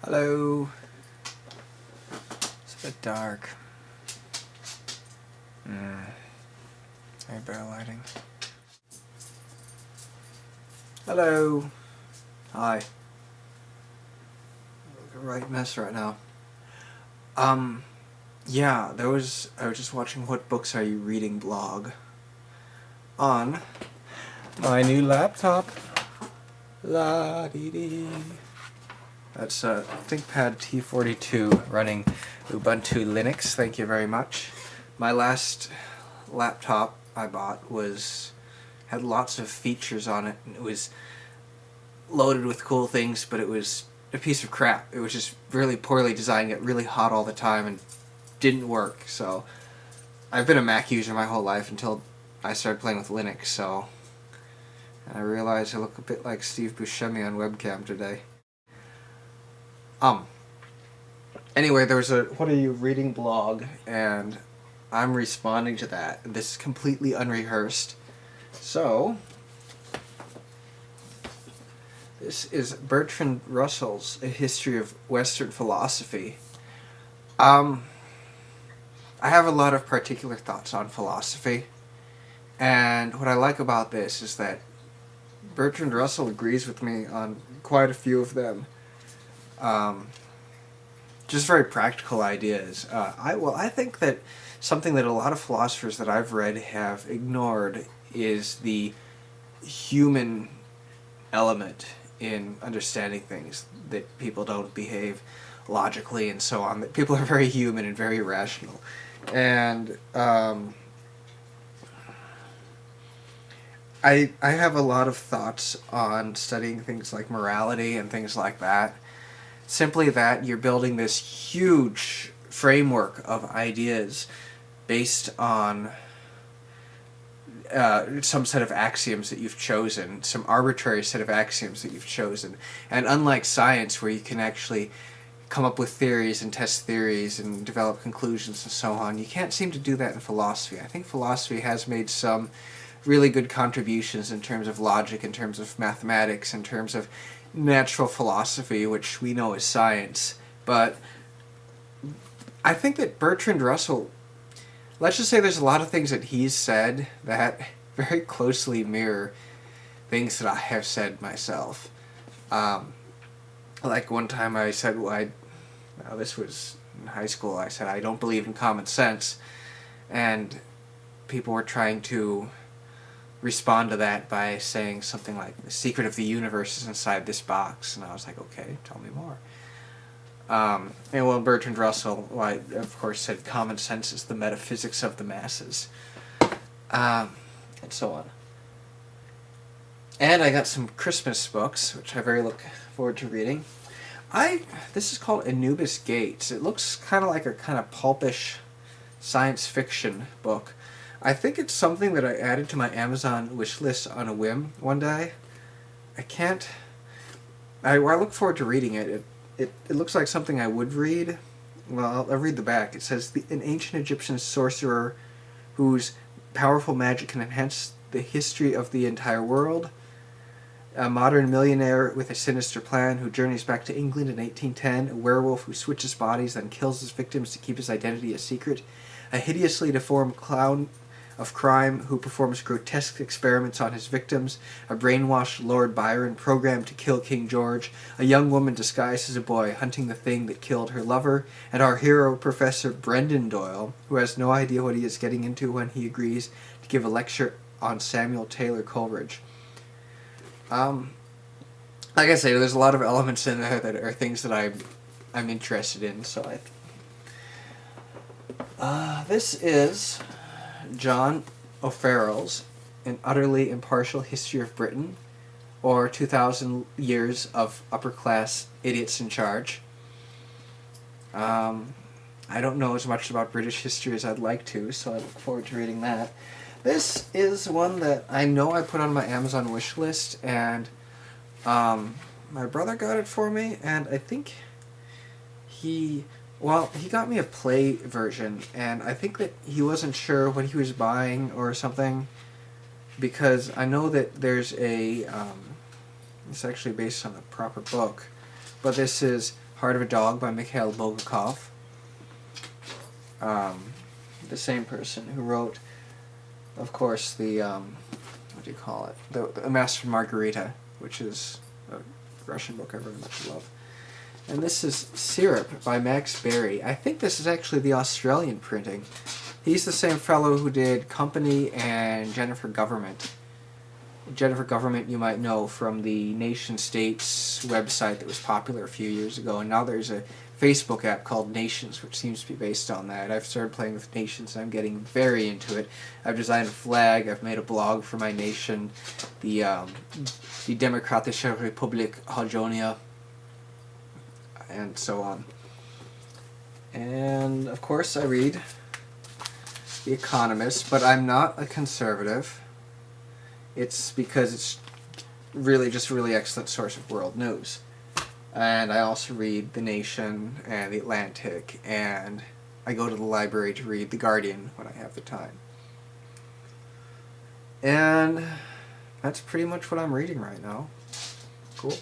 Hello. It's a bit dark. Any better lighting? Hello. Hi. Look a right mess right now. Yeah, I was just watching What Books Are You Reading blog on my new laptop. La-dee-dee. That's a ThinkPad T42 running Ubuntu Linux, thank you very much. My last laptop I bought had lots of features on it, and it was loaded with cool things, but it was a piece of crap. It was just really poorly designed, get really hot all the time, and didn't work. So I've been a Mac user my whole life until I started playing with Linux, so I realized I look a bit like Steve Buscemi on webcam today. Anyway, there was a What Are You Reading blog, and I'm responding to that. This is completely unrehearsed. So, this is Bertrand Russell's A History of Western Philosophy. I have a lot of particular thoughts on philosophy, and what I like about this is that Bertrand Russell agrees with me on quite a few of them. Just very practical ideas. I think that something that a lot of philosophers that I've read have ignored is the human element in understanding things, that people don't behave logically and so on, that people are very human and very rational. And I have a lot of thoughts on studying things like morality and things like that. Simply that you're building this huge framework of ideas based on some set of axioms that you've chosen, some arbitrary set of axioms that you've chosen. And unlike science, where you can actually come up with theories and test theories and develop conclusions and so on, you can't seem to do that in philosophy. I think philosophy has made some really good contributions in terms of logic, in terms of mathematics, in terms of natural philosophy, which we know is science. But I think that Bertrand Russell, let's just say there's a lot of things that he's said that very closely mirror things that I have said myself. Like one time I said, this was in high school, I said I don't believe in common sense, and people were trying to respond to that by saying something like, the secret of the universe is inside this box, and I was like, okay, tell me more. And Bertrand Russell, of course, said common sense is the metaphysics of the masses, and so on. And I got some Christmas books, which I very look forward to reading. This is called Anubis Gates. It looks kind of like a kind of pulpish science fiction book. I think it's something that I added to my Amazon wish list on a whim one day. I look forward to reading it. It looks like something I would read. Well, I'll read the back. It says, an ancient Egyptian sorcerer whose powerful magic can enhance the history of the entire world. A modern millionaire with a sinister plan who journeys back to England in 1810. A werewolf who switches bodies, then kills his victims to keep his identity a secret. A hideously deformed clown of crime who performs grotesque experiments on his victims, a brainwashed Lord Byron programmed to kill King George, a young woman disguised as a boy hunting the thing that killed her lover, and our hero, Professor Brendan Doyle, who has no idea what he is getting into when he agrees to give a lecture on Samuel Taylor Coleridge. Like I say, there's a lot of elements in there that are things that I'm interested in, so this is John O'Farrell's An Utterly Impartial History of Britain, or 2,000 Years of Upper-Class Idiots in Charge. I don't know as much about British history as I'd like to, so I look forward to reading that. This is one that I know I put on my Amazon wish list, and my brother got it for me, and I think he got me a play version, and I think that he wasn't sure what he was buying or something, because I know that there's it's actually based on a proper book, but this is Heart of a Dog by Mikhail Bulgakov. The same person who wrote, of course, the, what do you call it? The Master and Margarita, which is a Russian book I very much love. And this is Syrup by Max Berry. I think this is actually the Australian printing. He's the same fellow who did Company and Jennifer Government. Jennifer Government you might know from the Nation States website that was popular a few years ago, and now there's a Facebook app called Nations, which seems to be based on that. I've started playing with Nations, and I'm getting very into it. I've designed a flag, I've made a blog for my nation, the Demokratische Republik Haljonia, and so on. And, of course, I read The Economist, but I'm not a conservative. It's because it's really just a really excellent source of world news. And I also read The Nation and The Atlantic, and I go to the library to read The Guardian when I have the time. And that's pretty much what I'm reading right now. Cool.